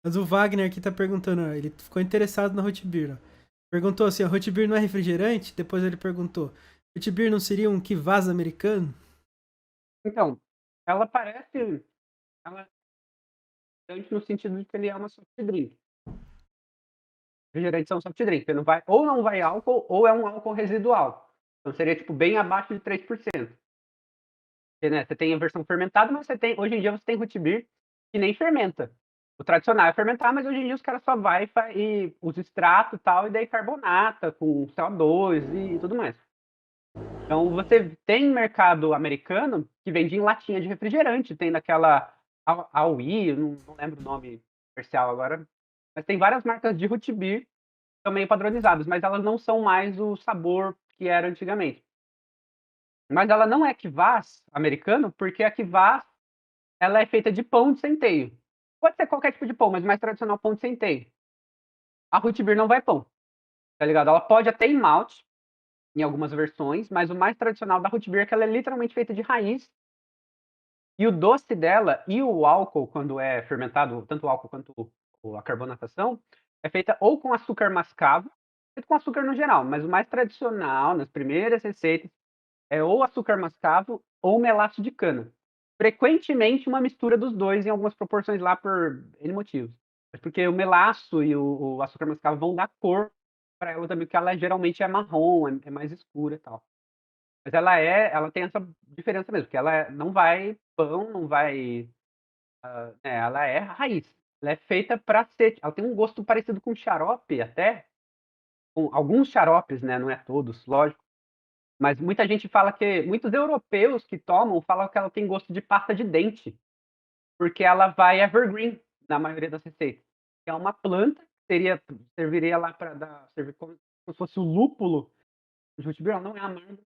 Mas o Wagner aqui tá perguntando, ó, ele ficou interessado na Root Beer, ó. Perguntou assim, a Root Beer não é refrigerante? Depois ele perguntou, Root Beer não seria um Kvass americano? Então, ela parece ela é refrigerante no sentido de que ele é uma soft drink. Refrigerantes são soft drink, você não vai álcool ou é um álcool residual. Então seria, tipo, bem abaixo de 3%. Porque, né, você tem a versão fermentada, mas hoje em dia você tem root beer que nem fermenta. O tradicional é fermentar, mas hoje em dia os caras só vai e os extratos e tal, e daí carbonata com CO2 e tudo mais. Então você tem mercado americano que vende em latinha de refrigerante, tem daquela Aui, não lembro o nome comercial agora, mas tem várias marcas de root beer que são meio padronizadas, mas elas não são mais o sabor que era antigamente. Mas ela não é Kvass americano, porque a Kvass ela é feita de pão de centeio. Pode ser qualquer tipo de pão, mas mais tradicional pão de centeio. A root beer não vai pão, tá ligado? Ela pode até ir malte em algumas versões, mas o mais tradicional da root beer é que ela é literalmente feita de raiz. E o doce dela e o álcool, quando é fermentado, tanto o álcool quanto a carbonatação, é feita ou com açúcar mascavo, feito com açúcar no geral, mas o mais tradicional, nas primeiras receitas, é ou açúcar mascavo ou melaço de cana. Frequentemente uma mistura dos dois em algumas proporções lá por N motivos. Mas porque o melaço e o açúcar mascavo vão dar cor para ela também, porque ela geralmente é marrom, é mais escura e tal. Mas ela tem essa diferença mesmo, porque não vai pão, não vai, ela é raiz. Ela é feita para ser, ela tem um gosto parecido com xarope até, com alguns xaropes, né, não é todos, lógico, mas muita gente fala que muitos europeus que tomam falam que ela tem gosto de pasta de dente, porque ela vai evergreen na maioria das receitas. É uma planta que serviria lá para servir como se fosse o lúpulo de root beer, ela não é amarga,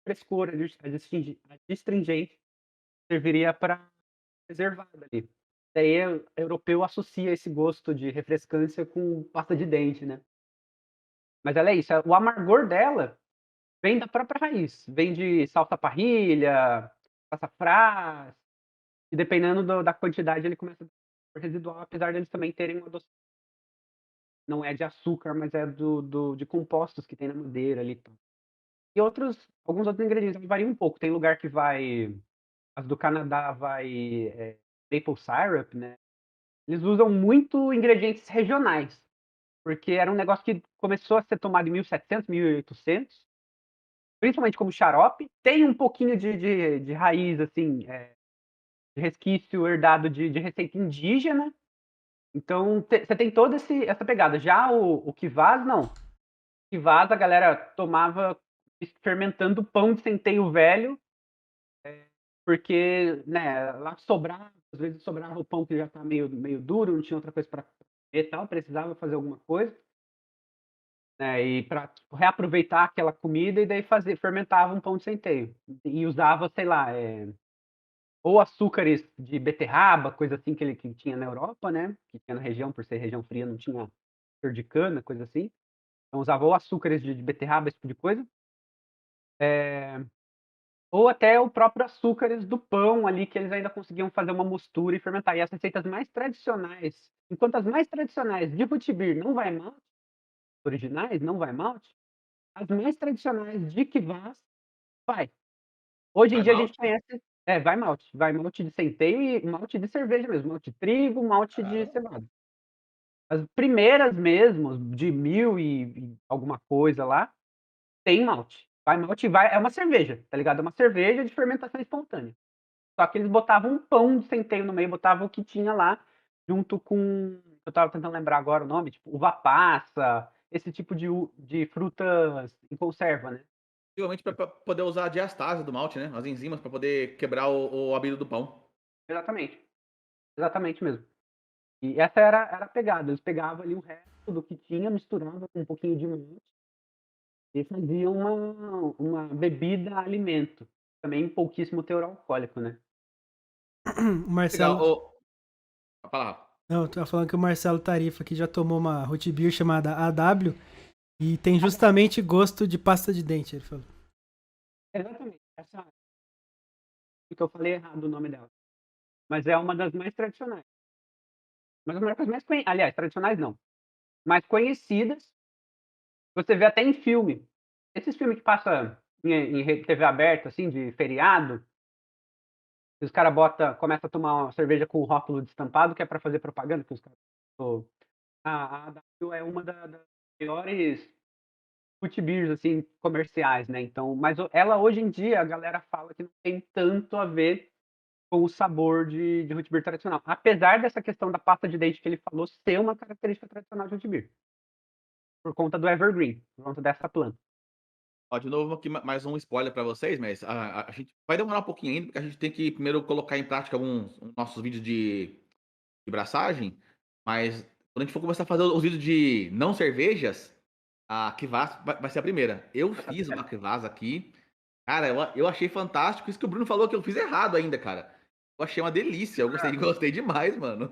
frescor, a astringente serviria para preservar ali. Daí o europeu associa esse gosto de refrescância com pasta de dente, né. Mas ela é isso, o amargor dela vem da própria raiz, vem de salsa parrilha, sassafrás, e dependendo da quantidade ele começa a ser residual, apesar deles também terem uma não é de açúcar, mas é de compostos que tem na madeira ali e tal. E alguns outros ingredientes, variam um pouco, tem lugar que vai as do Canadá vai, maple syrup, né, eles usam muito ingredientes regionais, porque era um negócio que começou a ser tomado em 1700, 1800, principalmente como xarope, tem um pouquinho de raiz, assim, de resquício herdado de receita indígena, então você tem toda essa pegada. Já o Kvass não, Kvass a galera tomava fermentando pão de centeio velho, porque, né, lá sobrava, às vezes sobrava o pão que já tá meio duro, não tinha outra coisa para comer e tal, precisava fazer alguma coisa, né, e para reaproveitar aquela comida e daí fermentava um pão de centeio. E usava, sei lá, ou açúcares de beterraba, coisa assim que tinha na Europa, né, que tinha na região, por ser região fria não tinha açúcar de cana, coisa assim. Então usava ou açúcares de beterraba, esse tipo de coisa, ou até o próprio açúcares do pão ali, que eles ainda conseguiam fazer uma mistura e fermentar. E as receitas mais tradicionais, enquanto as mais tradicionais de root beer não vai malte, originais não vai malte, as mais tradicionais de Kvass vai. Hoje em Vai dia a gente malte? conhece vai malte de centeio e malte de cerveja mesmo, malte de trigo, malte de Caramba. cevada. As primeiras mesmo, de 1000 e alguma coisa lá, tem malte. Vai malte, vai é uma cerveja, tá ligado? É uma cerveja de fermentação espontânea. Só que eles botavam um pão de centeio no meio, botavam o que tinha lá, junto com eu estava tentando lembrar agora o nome, tipo, uva passa, esse tipo de frutas em conserva, né. Possivelmente para poder usar a diastase do malte, né, as enzimas para poder quebrar o amido do pão. Exatamente, exatamente mesmo. E essa era a pegada, eles pegavam ali o resto do que tinha, misturava com um pouquinho de malte e faziam uma bebida alimento, também pouquíssimo teor alcoólico, né. O Legal, Marcelo. fala. Não, eu tava falando que o Marcelo Tarifa aqui já tomou uma root beer chamada AW e tem justamente gosto de pasta de dente, ele falou. Exatamente, essa porque eu falei errado o nome dela, mas é uma das mais tradicionais. Mas as marcas mais conhecidas, aliás, tradicionais não, mais conhecidas, você vê até em filme. Esses filmes que passam em TV aberta, assim, de feriado, que os caras começam a tomar uma cerveja com o rótulo destampado, que é pra fazer propaganda, que os caras. A AW é uma das maiores root beers, assim, comerciais, né? Então, mas ela hoje em dia, a galera fala que não tem tanto a ver com o sabor de root beer tradicional. Apesar dessa questão da pasta de dente que ele falou ser uma característica tradicional de root beer. Por conta do evergreen, por conta dessa planta. Ó, de novo aqui mais um spoiler pra vocês, mas a gente vai demorar um pouquinho ainda, porque a gente tem que primeiro colocar em prática alguns nossos vídeos de braçagem, mas quando a gente for começar a fazer os vídeos de não cervejas, a Kvass vai ser a primeira. Eu fiz uma Kvass aqui, cara, eu achei fantástico, isso que o Bruno falou que eu fiz errado ainda, cara. Eu achei uma delícia, eu gostei demais, mano.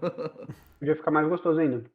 Podia ficar mais gostoso ainda.